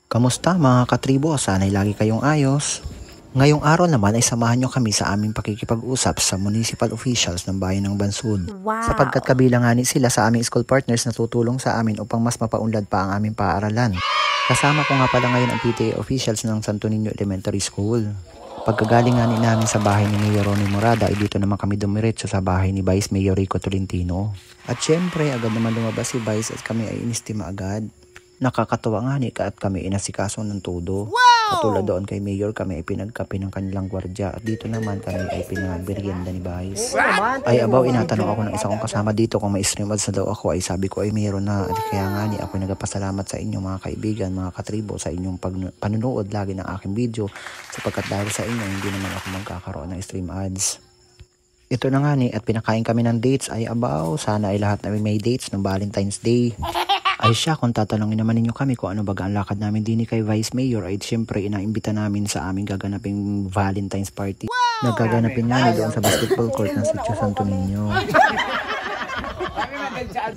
Kamusta mga katribo? Sana'y lagi kayong ayos. Ngayong araw naman ay samahan nyo kami sa aming pakikipag-usap sa municipal officials ng bayan ng Bansud. Wow. Sapagkat kabilang nga sila sa aming school partners na tutulong sa amin upang mas mapaunlad pa ang aming paaralan. Kasama ko nga pala ngayon ang PTA officials ng Santo Niño Elementary School. Pagkagaling nga namin sa bahay ni Mayor Ronnie Morada ay dito naman kami dumiretso sa bahay ni Vice Mayor Rico Tolentino. At syempre agad naman lumabas si Vice at kami ay inistima agad. Nakakatuwa nga ni at kami inasikaso ng todo. Wow! Katulad doon kay Mayor kami ay pinagkape ng kanilang gwardya at dito naman kami ay pinagbiryenda ni Vice. Ay abaw inatanong ako ng isa kong kasama dito kung may stream ads na daw ako ay sabi ko ay meron na at kaya nga ni ako nagpasalamat sa inyo mga kaibigan, mga katribo sa inyong panunood lagi ng aking video sapagkat dahil sa inyo hindi naman ako magkakaroon ng stream ads. Ito na nga ni at pinakain kami ng dates ay abaw sana ay lahat na may dates ng Valentine's Day. Ay siya, kung tatanungin naman ninyo kami kung ano baga ang lakad namin din kay Vice Mayor ay siyempre inaimbita namin sa aming gaganaping Valentine's Party. Wow! Nagaganapin nga doon sa basketball court ng Sitio Santo Niño.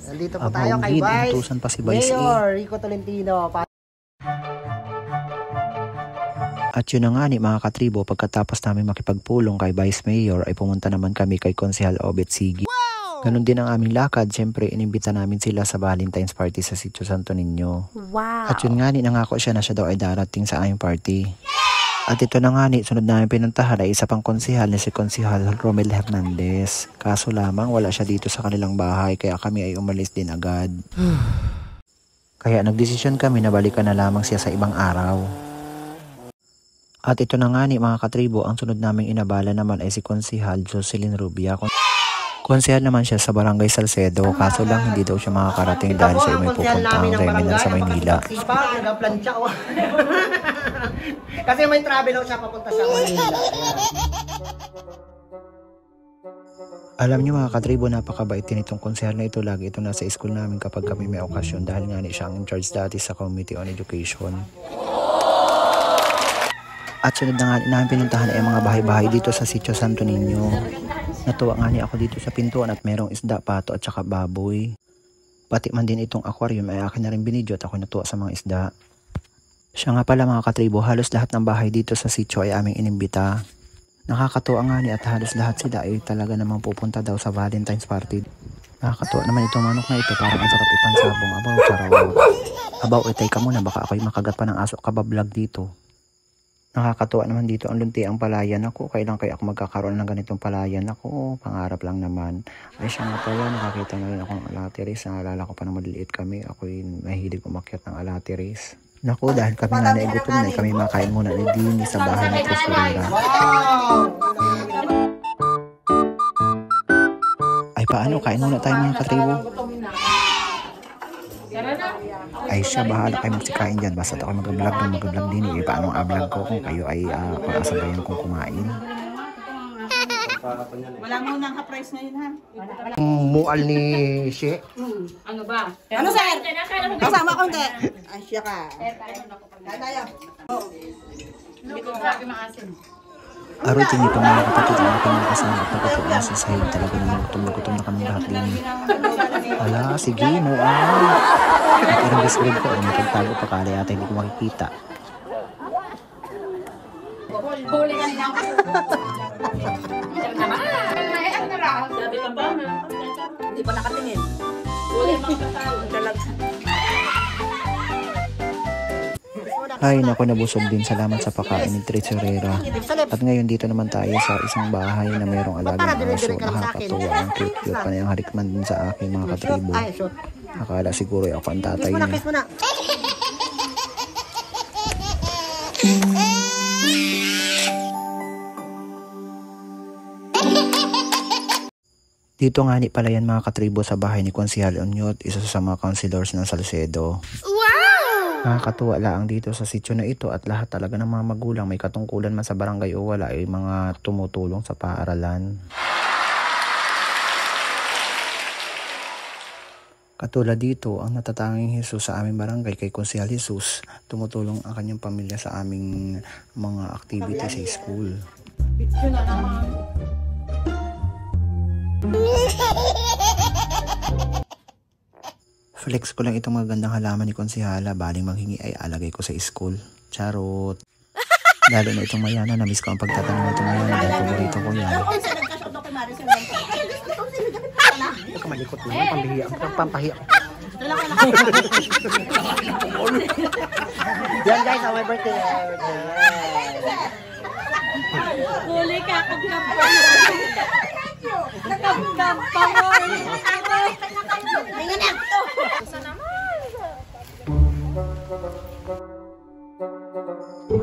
Nandito po tayo kay Vice pa si Vice Mayor Rico Tolentino. At yun na nga ni mga katribo, pagkatapos namin makipagpulong kay Vice Mayor ay pumunta naman kami kay Konsehal Obet Sigi. Ganon din ang aming lakad, siyempre inimbita namin sila sa Valentine's Party sa Sitio Santo Niño. Wow. At yun nga ni, nangako siya na siya daw ay darating sa aming party. At ito na nga ni, sunod namin pinuntahan ay isa pang konsehal na si Konsehal Romel Hernandez. Kaso lamang wala siya dito sa kanilang bahay kaya kami ay umalis din agad. Kaya nagdesisyon kami na balikan na lamang siya sa ibang araw. At ito na nga ni mga katribo, ang sunod naming inabala naman ay si Konsehal Jocelyn Rubia. Konsehal naman siya sa Barangay Salcedo, kaso lang hindi daw siya makakarating dahil siya may pupuntang Reminal sa Maynila. Kasi may travel siya papunta sa Maynila. Alam niyo mga katribo, napakabait din itong konsehal na ito. Lagi ito nasa school namin kapag kami may okasyon dahil nga siya ang in charge dati sa Committee on Education. At sunod na nga namin pinuntahan ay mga bahay-bahay dito sa Sitio Santo Niño. Natuwa nga ni ako dito sa pintuan at merong isda, pato at saka baboy. Pati man din itong aquarium ay akin na rin binidyo at ako natuwa sa mga isda. Siya nga pala mga katribo, halos lahat ng bahay dito sa sitio ay aming inimbita. Nakakatuwa nga ni at halos lahat sila ay talaga namang pupunta daw sa Valentine's Party. Nakakatuwa naman itong manok na ito, parang ang sarap ipansabong. Abaw, charaw. Abaw, itay ka muna, baka ako'y makagat pa ng aso kabablog dito. Nakakatuwa naman dito ang lunti ang palayan ako. Kailan kaya ako magkakaroon ng ganitong palayan ako? Pangarap lang naman. Ay siya nga pala, nakakita na rin ako ng alatiris. Naalala ko pa na maliliit kami. Ako'y mahilig umakyat ng alatiris. Naku, dahil kami nga naigutom na kami makain muna ni Dini sa bahay ng Tresurera. Ay paano, kain muna tayo mga katribo. Ay siya, bahala kayo magsikain dyan. Basta ako mag-vlog din. Paano ang vlog ko kung kayo ay pag-asabayan kong kumain. Wala mo nang ka-price ngayon ha? Mual ni She. Ano ba? Ano sir? Kasama ko hindi. Ay siya ka. Kaya tayo. Hindi ko grabe maasin. Aroy, tinito mga kapatid ang aking mga kasama at nagpapaulan sa sahig. Talaga naman gutom na kami lahat din. Ala, sige, mual. At irang disgrade ko, may pagtago pa kali ata hindi ko makikita. Huli ka nilang ko. Sabi ka ba? Hindi pa nakatingin. Huli mga kasama. Ay, naku, nabusog din. Salamat sa pagkain ni Tresurera. At ngayon dito naman tayo sa isang bahay na mayroong alagang aso. Nakakatuwa. Ang cute-cute pa na yung harikman din sa aking mga katribo. Akala siguro ako ang tatay niya. Dito nga ni pala yan mga katribo sa bahay ni Konsehal Onyot, isa sa mga councilors ng Salcedo. Nakakatuwa lang dito sa sitio na ito at lahat talaga ng mga magulang may katungkulan man sa barangay o wala ay mga tumutulong sa paaralan. Katulad dito, ang natatanging Jesus sa aming barangay kay Konsehal Jesus, tumutulong ang kanyang pamilya sa aming mga activity sa school. Flex ko lang itong magandang halaman ni Konsehala. Baling manghingi ay alagay ko sa school. Charot. Lalo na itong mayana. Namiss ko ang pagtatanim ng itong mayana. Dahil paborito ko yan. Ito ka malikot naman. Pambihiya. Pampahiya. Yan guys, my birthday. Huli ka, kagkampang. Nagkampang. Minganak to.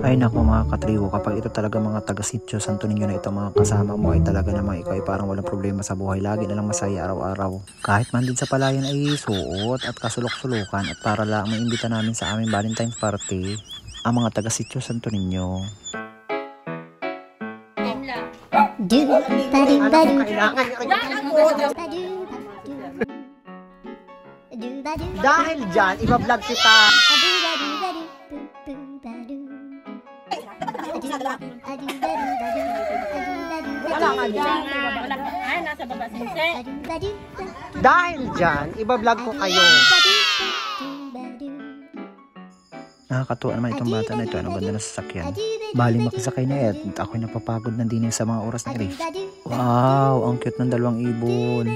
Ay naku mga katribo, kapag ito talaga mga taga-sitio Santo Niño na ito mga kasama mo ay talaga namang ikaw ay parang walang problema sa buhay. Lagi na lang masaya araw-araw. Kahit man din sa palayan ay suot at kasulok-sulukan at para lang maimbita namin sa aming Valentine's party ang mga taga-sitio Santo Niño. Dahil dyan, iba-vlog kita. Ay, nasa baba sinse. Dahil dyan, iba-vlog ko kayo. Nakakatuwa naman itong bata na ito. Ano ganda na sasakyan. Bali makisakay na yan. At ako'y napapagod na din sa mga oras na grief. Wow, ang cute ng dalawang ibon.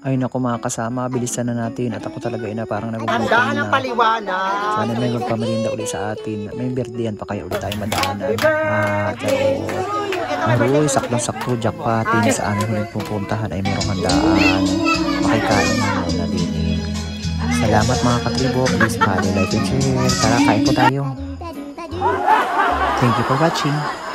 Ay naku mga kasama, bilisan na natin. At ako talaga ina parang nagugutom Tandaan na. ang paliwanag. Sana may magpamalinda ulit sa atin. May birthday pa kaya ulit tayo madaanan. Aroy, saktong-sakto, jackpotin sa aming huling pupuntahan ay merong handaan. Makikain mo muna din eh. Salamat mga katribo. Please follow, like, and share. Tara, kain po tayo. Thank you for watching.